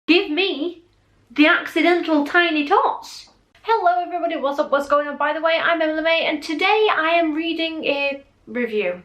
Give me the accidental tiny tots. Hello everybody, what's up, what's going on? By the way, I'm Emily May and today I am reading a review.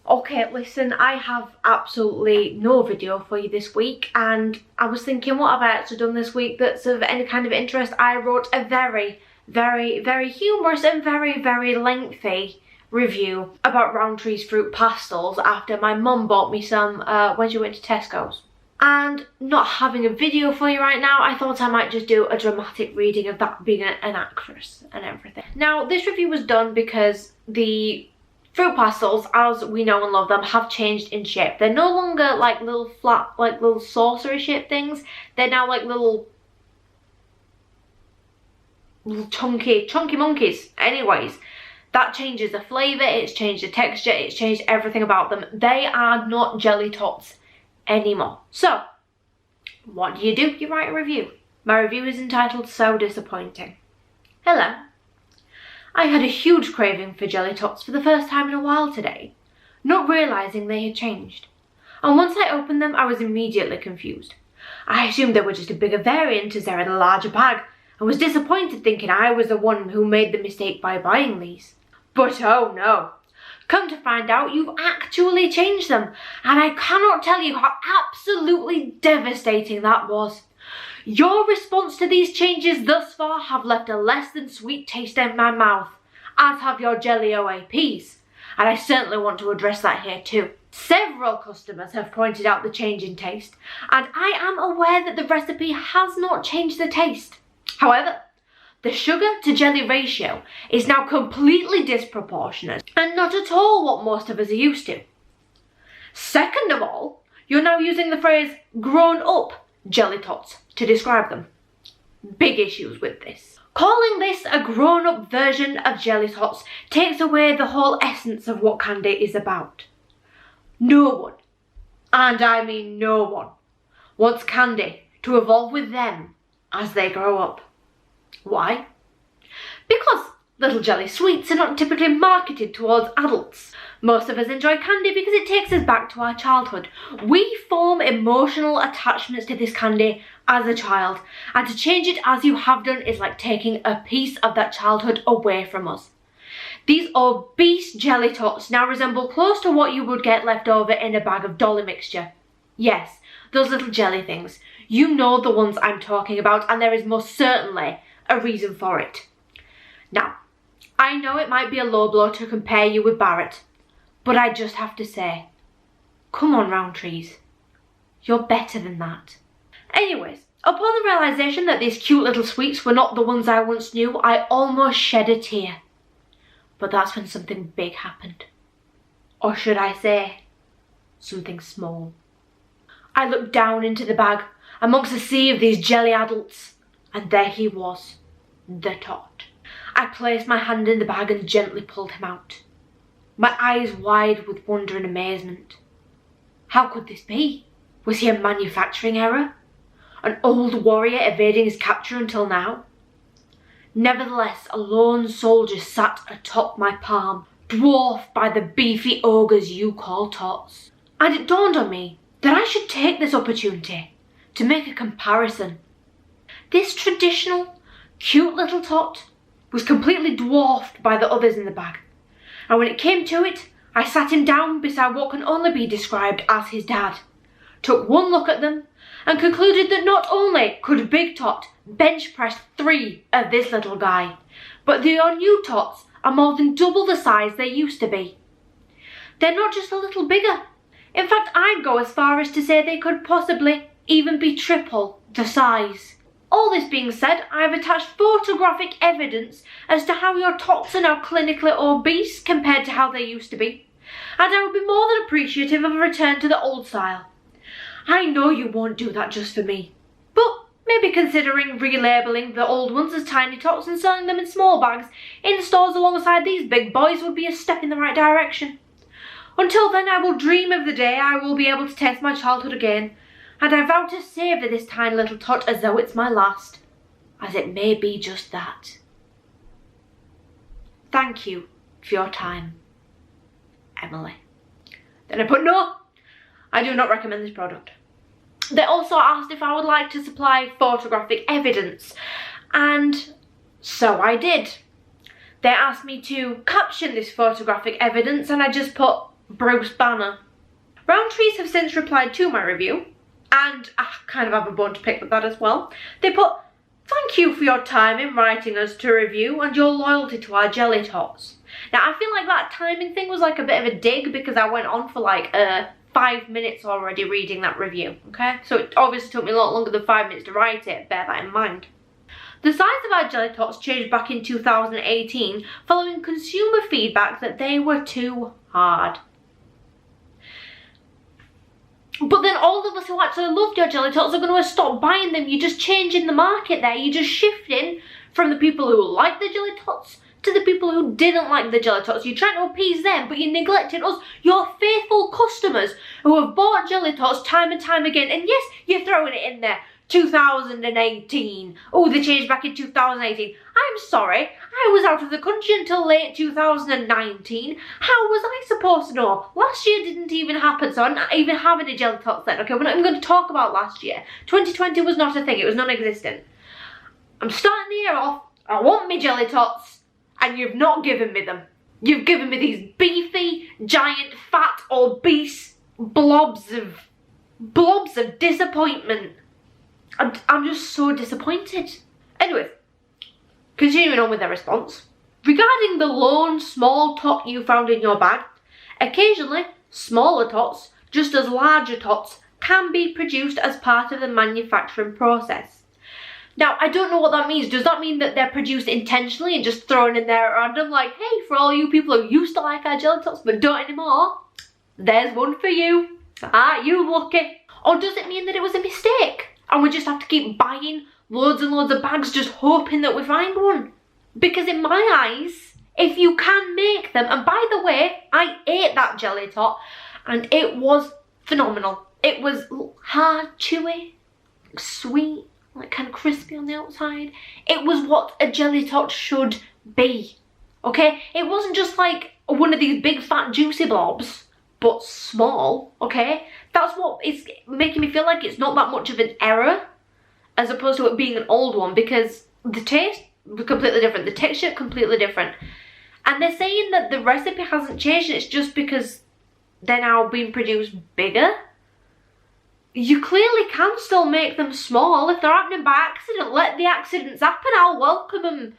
Okay, listen, I have absolutely no video for you this week and I was thinking, what have I actually done this week that's of any kind of interest? I wrote a very humorous and very lengthy review about Rowntrees fruit pastels after my mum bought me some when she went to Tesco's. And not having a video for you right now, I thought I might just do a dramatic reading of that being an actress and everything. Now, this review was done because the fruit pastels, as we know and love them, have changed in shape. They're no longer like little flat, like little saucer shaped things. They're now like little chunky monkeys. Anyways, that changes the flavour, it's changed the texture, it's changed everything about them. They are not Jelly Tots anymore. So, what do? You write a review. My review is entitled So Disappointing. Hello. I had a huge craving for Jelly Tots for the first time in a while today, not realising they had changed. And once I opened them, I was immediately confused. I assumed they were just a bigger variant as they're in a larger bag, and was disappointed thinking I was the one who made the mistake by buying these. But oh no. Come to find out, you've actually changed them, and I cannot tell you how absolutely devastating that was. Your response to these changes thus far have left a less than sweet taste in my mouth, as have your jelly OAPs, and I certainly want to address that here too. Several customers have pointed out the change in taste, and I am aware that the recipe has not changed the taste. However, the sugar to jelly ratio is now completely disproportionate and not at all what most of us are used to. Second of all, you're now using the phrase grown up Jelly Tots to describe them. Big issues with this. Calling this a grown up version of Jelly Tots takes away the whole essence of what candy is about. No one, and I mean no one, wants candy to evolve with them as they grow up. Why? Because little jelly sweets are not typically marketed towards adults. Most of us enjoy candy because it takes us back to our childhood. We form emotional attachments to this candy as a child, and to change it as you have done is like taking a piece of that childhood away from us. These obese Jelly Tots now resemble close to what you would get left over in a bag of dolly mixture. Yes, those little jelly things. You know the ones I'm talking about, and there is most certainly a reason for it. Now, I know it might be a low blow to compare you with Barrett, but I just have to say, come on Rowntrees, you're better than that. Anyways, upon the realisation that these cute little sweets were not the ones I once knew, I almost shed a tear. But that's when something big happened. Or should I say, something small. I looked down into the bag amongst a sea of these jelly adults, and there he was, the tot. I placed my hand in the bag and gently pulled him out, my eyes wide with wonder and amazement. How could this be? Was he a manufacturing error? An old warrior evading his capture until now? Nevertheless, a lone soldier sat atop my palm, dwarfed by the beefy ogres you call tots. And it dawned on me that I should take this opportunity to make a comparison. This traditional, cute little tot was completely dwarfed by the others in the bag, and when it came to it, I sat him down beside what can only be described as his dad, took one look at them, and concluded that not only could Big Tot bench press 3 of this little guy, but your new tots are more than double the size they used to be. They're not just a little bigger. In fact, I'd go as far as to say they could possibly even be triple the size. All this being said, I have attached photographic evidence as to how your tots are now clinically obese compared to how they used to be, and I would be more than appreciative of a return to the old style. I know you won't do that just for me, but maybe considering relabelling the old ones as tiny tots and selling them in small bags in stores alongside these big boys would be a step in the right direction. Until then, I will dream of the day I will be able to taste my childhood again, and I vow to savour this tiny little tot as though it's my last, as it may be just that. Thank you for your time, Emily. Then I put no, I do not recommend this product. They also asked if I would like to supply photographic evidence, and so I did. They asked me to caption this photographic evidence, and I just put Bruce Banner. Rowntrees have since replied to my review, and I kind of have a bone to pick with that as well. They put, "Thank you for your time in writing us to review and your loyalty to our Jelly Tots." Now, I feel like that timing thing was like a bit of a dig because I went on for like 5 minutes already reading that review, okay? So it obviously took me a lot longer than 5 minutes to write it, bear that in mind. The size of our Jelly Tots changed back in 2018 following consumer feedback that they were too hard. But then all of us who actually loved your Jelly Tots are going to stop buying them. You're just changing the market there. You're just shifting from the people who like the Jelly Tots to the people who didn't like the Jelly Tots. You're trying to appease them, but you're neglecting us, your faithful customers who have bought Jelly Tots time and time again. And yes, you're throwing it in there. 2018. Oh, they changed back in 2018. I'm sorry, I was out of the country until late 2019. How was I supposed to know? Last year didn't even happen, so I'm not even having a Jelly Tots then. Okay, we're not even going to talk about last year. 2020 was not a thing, it was non-existent. I'm starting the year off, I want me Jelly Tots, and you've not given me them. You've given me these beefy, giant, fat, obese blobs of disappointment. I'm just so disappointed. Anyway, continuing on with their response. Regarding the lone small tot you found in your bag, occasionally smaller tots, just as larger tots, can be produced as part of the manufacturing process. Now, I don't know what that means. Does that mean that they're produced intentionally and just thrown in there at random? Like, hey, for all you people who used to like our Jelly Tots but don't anymore, there's one for you. Ah, you lucky. Or does it mean that it was a mistake? And we just have to keep buying loads and loads of bags just hoping that we find one? Because in my eyes, if you can make them, and by the way, I ate that Jelly Tot and it was phenomenal. It was hard, chewy, sweet, like kind of crispy on the outside. It was what a Jelly Tot should be, okay? It wasn't just like one of these big fat juicy blobs, but small, okay? That's what is making me feel like it's not that much of an error as opposed to it being an old one, because the taste was completely different, the texture completely different. And they're saying that the recipe hasn't changed, it's just because they're now being produced bigger. You clearly can still make them small. If they're happening by accident, let the accidents happen. I'll welcome them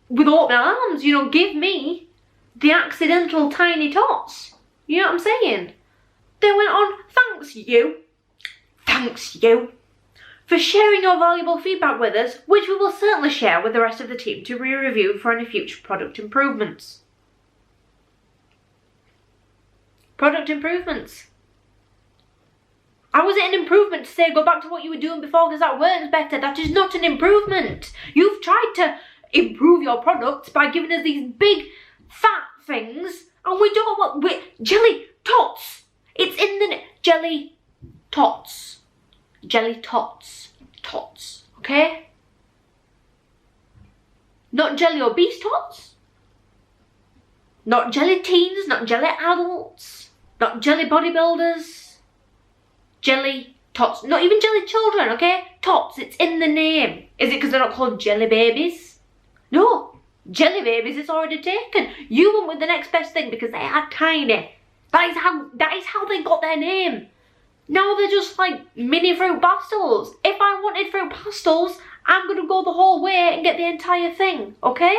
with open arms. You know, give me the accidental tiny tots. You know what I'm saying? They went on, thanks you, for sharing your valuable feedback with us, which we will certainly share with the rest of the team to re-review for any future product improvements. Product improvements. How was it an improvement to say go back to what you were doing before because that works better? That is not an improvement. You've tried to improve your products by giving us these big fat things, and we don't want Jelly Tots. It's in the Jelly Tots. Jelly Tots. Tots. Okay? Not Jelly Obese Tots. Not Jelly Teens. Not Jelly Adults. Not Jelly Bodybuilders. Jelly Tots. Not even Jelly Children, okay? Tots. It's in the name. Is it because they're not called Jelly Babies? No. Jelly Babies is already taken. You went with the next best thing because they are tiny. That is how they got their name. Now they're just like mini fruit pastels. If I wanted fruit pastels, I'm going to go the whole way and get the entire thing, okay?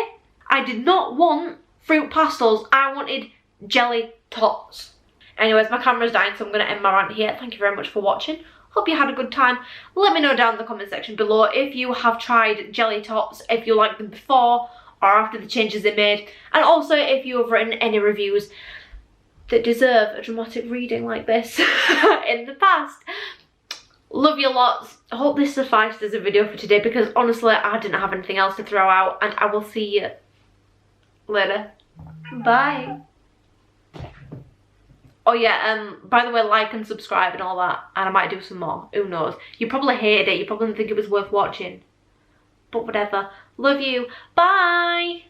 I did not want fruit pastels. I wanted Jelly Tots. Anyways, my camera's dying, so I'm going to end my rant here. Thank you very much for watching. Hope you had a good time. Let me know down in the comment section below if you have tried Jelly Tots, if you liked them before or after the changes they made. And also if you have written any reviews that deserve a dramatic reading like this in the past. Love you lots. I hope this sufficed as a video for today because honestly I didn't have anything else to throw out, and I will see you later. Bye. Oh yeah, by the way, like and subscribe and all that, and I might do some more, who knows. You probably hated it, you probably didn't think it was worth watching, but whatever. Love you, bye.